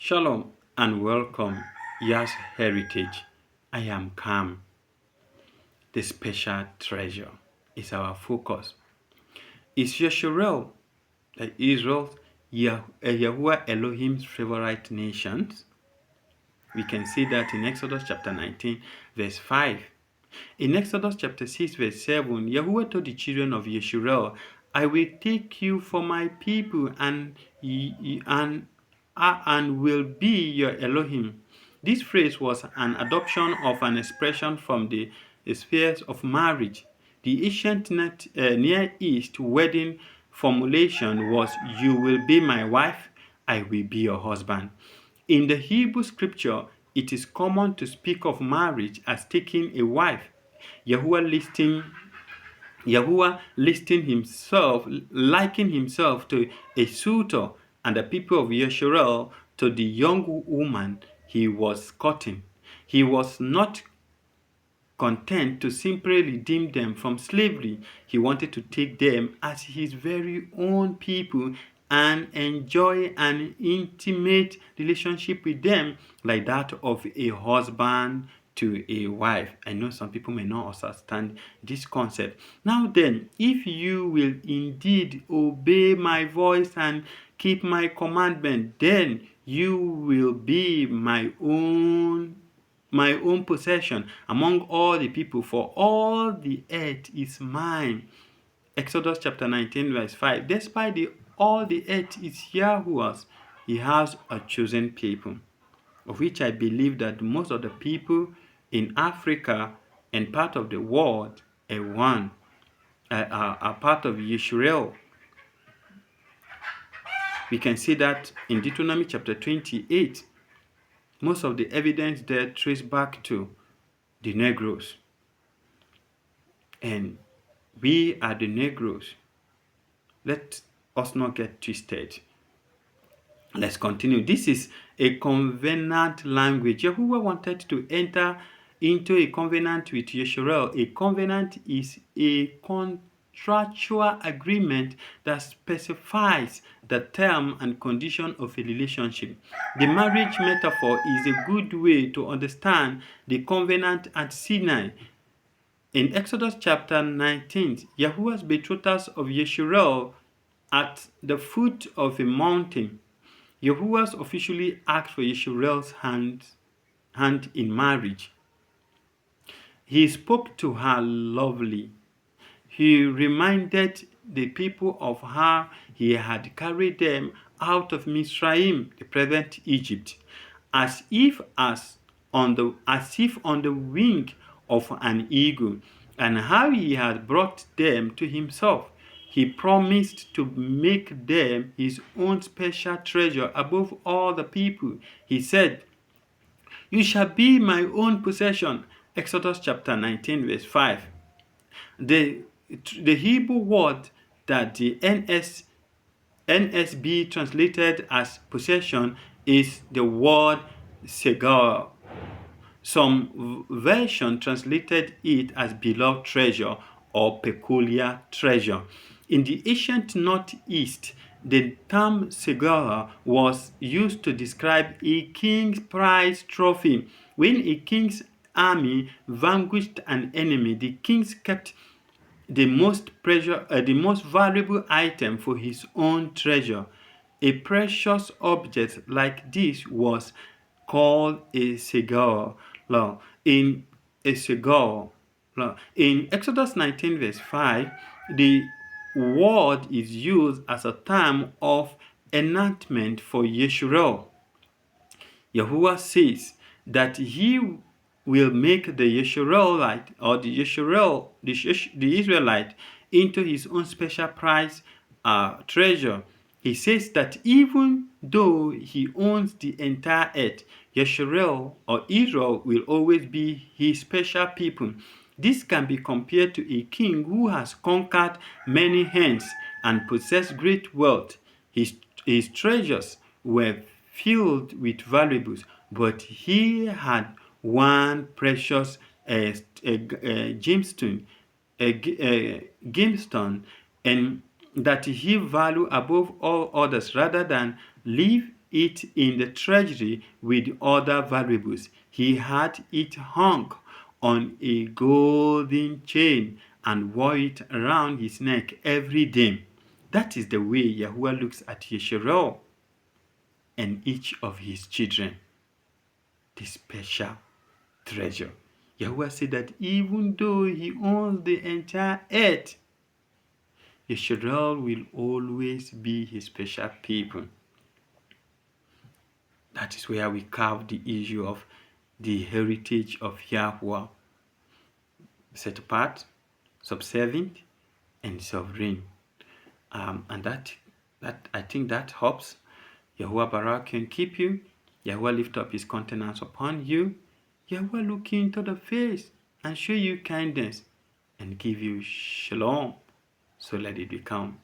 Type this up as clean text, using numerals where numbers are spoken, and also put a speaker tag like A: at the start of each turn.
A: Shalom and welcome, Yas Heritage. I am calm. The special treasure is our focus. Is Yeshurel, the Israel, Yahuwah Elohim's favorite nations? We can see that in Exodus chapter 19, verse 5. In Exodus chapter 6, verse 7, Yahuwah told the children of Yeshurel, I will take you for my people and will be your Elohim. This phrase was an adoption of an expression from the spheres of marriage. The ancient Near East wedding formulation was, you will be my wife, I will be your husband. In the Hebrew scripture, it is common to speak of marriage as taking a wife. Yahuwah listing himself, liking himself to a suitor, and the people of Yeshurel to the young woman he was courting. He was not content to simply redeem them from slavery. He wanted to take them as his very own people and enjoy an intimate relationship with them like that of a husband to a wife. I know some people may not understand this concept. Now then, if you will indeed obey my voice and keep my commandment, then you will be my own possession among all the people, for all the earth is mine. Exodus chapter 19 verse 5. Despite all the earth is Yahuwah's, he has a chosen people, of which I believe that most of the people in Africa and part of the world are part of Yeshurel. We can see that in Deuteronomy chapter 28. Most of the evidence there trace back to the Negroes. And we are the Negroes. Let us not get twisted. Let's continue. This is a covenant language. Yahuwah wanted to enter into a covenant with Yeshurel. A covenant is a contractual agreement that specifies the term and condition of a relationship. The marriage metaphor is a good way to understand the covenant at Sinai. In Exodus chapter 19, Yahuwah's betrothals of Yeshurel at the foot of a mountain. Yahuwah officially asked for Yeshurel's hand in marriage. He spoke to her lovely. He reminded the people of how he had carried them out of Mizraim, the present Egypt, as if on the wing of an eagle, and how he had brought them to himself. He promised to make them his own special treasure above all the people. He said, you shall be my own possession. Exodus chapter 19 verse 5. The Hebrew word that the NSB translated as possession is the word segar. Some version translated it as beloved treasure or peculiar treasure. In the ancient Northeast, the term segara was used to describe a king's prize trophy. When a king's army vanquished an enemy, the king kept the most valuable item for his own treasure. A precious object like this was called a segar. In Exodus 19 verse 5, the word is used as a term of enactment for Yeshurel. Yahuwah says that he will make the Yeshurelite or the Israelite into his own special prize treasure. He says that even though he owns the entire earth, Yeshurel or Israel will always be his special people. This can be compared to a king who has conquered many lands and possessed great wealth. His treasures were filled with valuables, but he had one precious gemstone, and that he valued above all others, rather than live it in the treasury with other valuables. He had it hung on a golden chain and wore it around his neck every day. That is the way Yahuwah looks at Yeshurun and each of his children, the special treasure. Yahuwah said that even though he owns the entire earth, Yeshurun will always be his special people. That is where we carve the issue of the heritage of Yahuwah. Set apart, subservient, and sovereign. And that I think that helps. Yahuwah Barak can keep you. Yahuwah lift up his countenance upon you. Yahuwah look you into the face and show you kindness and give you shalom. So let it become.